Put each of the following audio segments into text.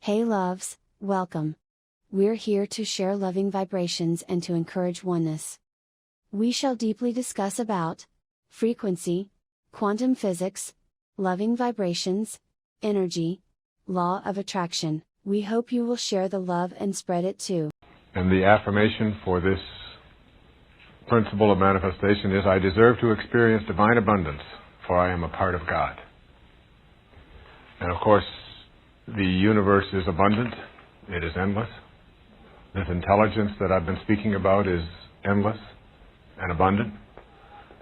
Hey loves, welcome. We're here to share loving vibrations and to encourage oneness. We shall deeply discuss about frequency, quantum physics, loving vibrations, energy, law of attraction. We hope you will share the love and spread it too. And the affirmation for this principle of manifestation is, I deserve to experience divine abundance, for I am a part of God. And of course, the universe is abundant. It is endless. This intelligence that I've been speaking about is endless and abundant.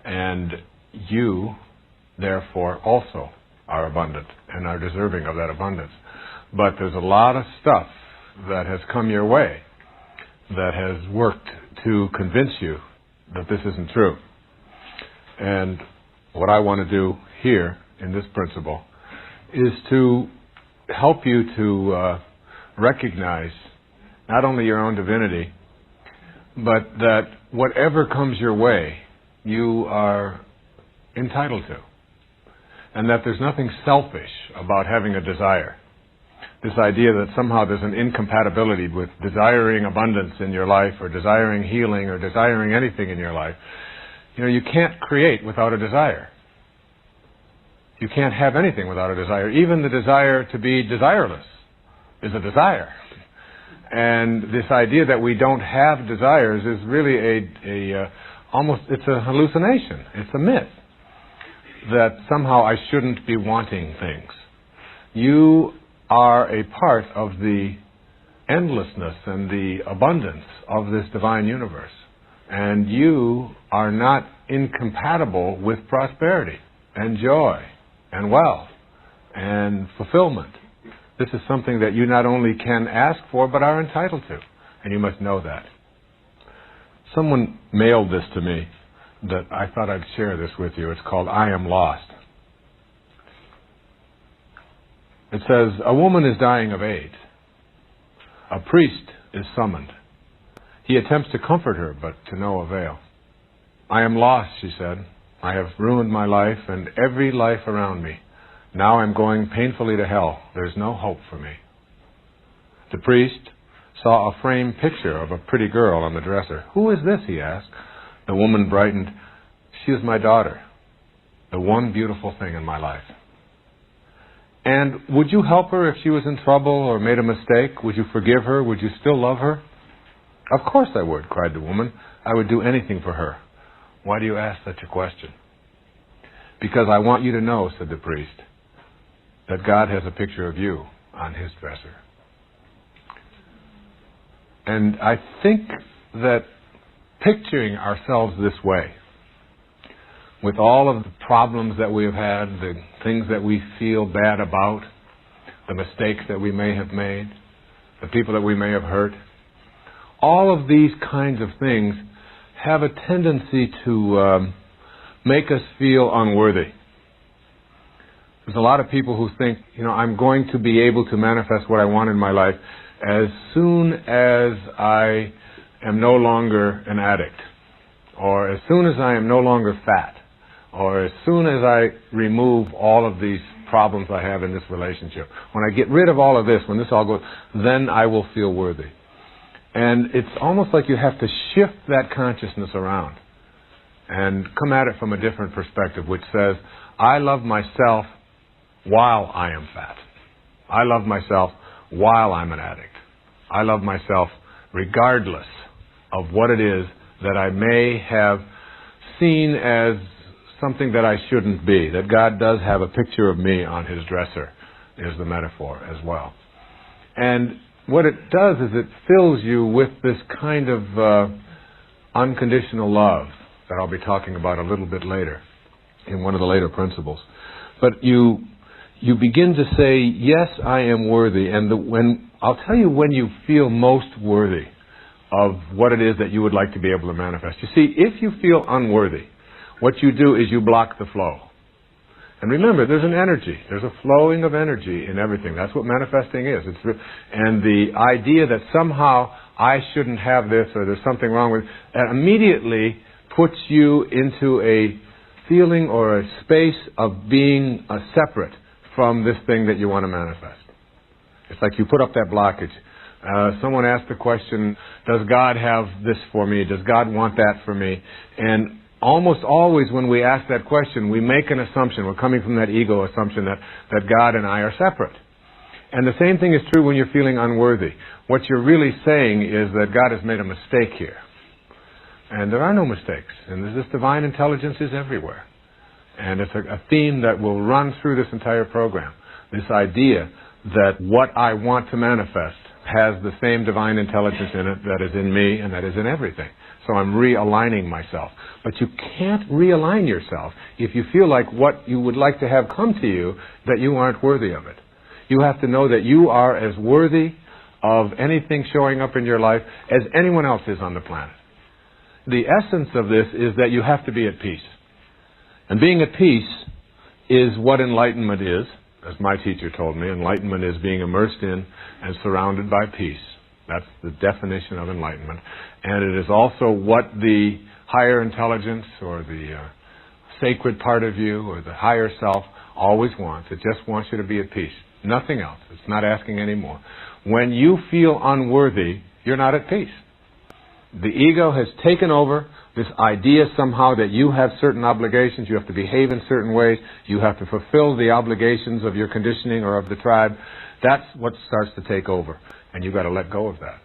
And you, therefore, also are abundant and are deserving of that abundance. But there's a lot of stuff that has come your way that has worked to convince you that this isn't true. And what I want to do here in this principle is to help you to recognize not only your own divinity, but that whatever comes your way, you are entitled to. And that there's nothing selfish about having a desire. This idea that somehow there's an incompatibility with desiring abundance in your life, or desiring healing, or desiring anything in your life. You know, you can't create without a desire. You can't have anything without a desire. Even the desire to be desireless is a desire. And this idea that we don't have desires is really it's a hallucination. It's a myth that somehow I shouldn't be wanting things. You are a part of the endlessness and the abundance of this divine universe. And you are not incompatible with prosperity and joy and wealth and fulfillment. This is something that you not only can ask for, but are entitled to. And you must know that. Someone mailed this to me that I thought I'd share this with you. It's called I Am Lost. It says, a woman is dying of AIDS. A priest is summoned. He attempts to comfort her, but to no avail. I am lost, she said. I have ruined my life and every life around me. Now I'm going painfully to hell. There's no hope for me. The priest saw a framed picture of a pretty girl on the dresser. Who is this, he asked. The woman brightened. She is my daughter, the one beautiful thing in my life. And would you help her if she was in trouble or made a mistake? Would you forgive her? Would you still love her? Of course I would, cried the woman. I would do anything for her. Why do you ask such a question? Because I want you to know, said the priest, that God has a picture of you on his dresser. And I think that picturing ourselves this way, with all of the problems that we have had, the things that we feel bad about, the mistakes that we may have made, the people that we may have hurt, all of these kinds of things have a tendency to make us feel unworthy. There's a lot of people who think, I'm going to be able to manifest what I want in my life as soon as I am no longer an addict, or as soon as I am no longer fat, or as soon as I remove all of these problems I have in this relationship. When I get rid of all of this, when this all goes, then I will feel worthy. And it's almost like you have to shift that consciousness around and come at it from a different perspective, which says, I love myself while I am fat. I love myself while I'm an addict. I love myself regardless of what it is that I may have seen as something that I shouldn't be. That God does have a picture of me on his dresser, is the metaphor as well. And what it does is it fills you with this kind of unconditional love that I'll be talking about a little bit later in one of the later principles. But you begin to say, yes, I am worthy. And I'll tell you when you feel most worthy of what it is that you would like to be able to manifest. You see, if you feel unworthy, what you do is you block the flow. And remember, there's an energy. There's a flowing of energy in everything. That's what manifesting is. And the idea that somehow I shouldn't have this or there's something wrong with it, that immediately puts you into a feeling or a space of being separate from this thing that you want to manifest. It's like you put up that blockage. Someone asked the question, does God have this for me? Does God want that for me? And almost always when we ask that question, we make an assumption. We're coming from that ego assumption that God and I are separate. And the same thing is true when you're feeling unworthy. What you're really saying is that God has made a mistake here. And there are no mistakes. And this divine intelligence is everywhere. And it's a theme that will run through this entire program. This idea that what I want to manifest has the same divine intelligence in it that is in me and that is in everything. So I'm realigning myself. But you can't realign yourself if you feel like what you would like to have come to you, that you aren't worthy of it. You have to know that you are as worthy of anything showing up in your life as anyone else is on the planet. The essence of this is that you have to be at peace. And being at peace is what enlightenment is. As my teacher told me, enlightenment is being immersed in and surrounded by peace. That's the definition of enlightenment. And it is also what the higher intelligence or the sacred part of you or the higher self always wants. It just wants you to be at peace. Nothing else. It's not asking any more. When you feel unworthy, you're not at peace. The ego has taken over this idea somehow that you have certain obligations, you have to behave in certain ways, you have to fulfill the obligations of your conditioning or of the tribe. That's what starts to take over. And you've got to let go of that.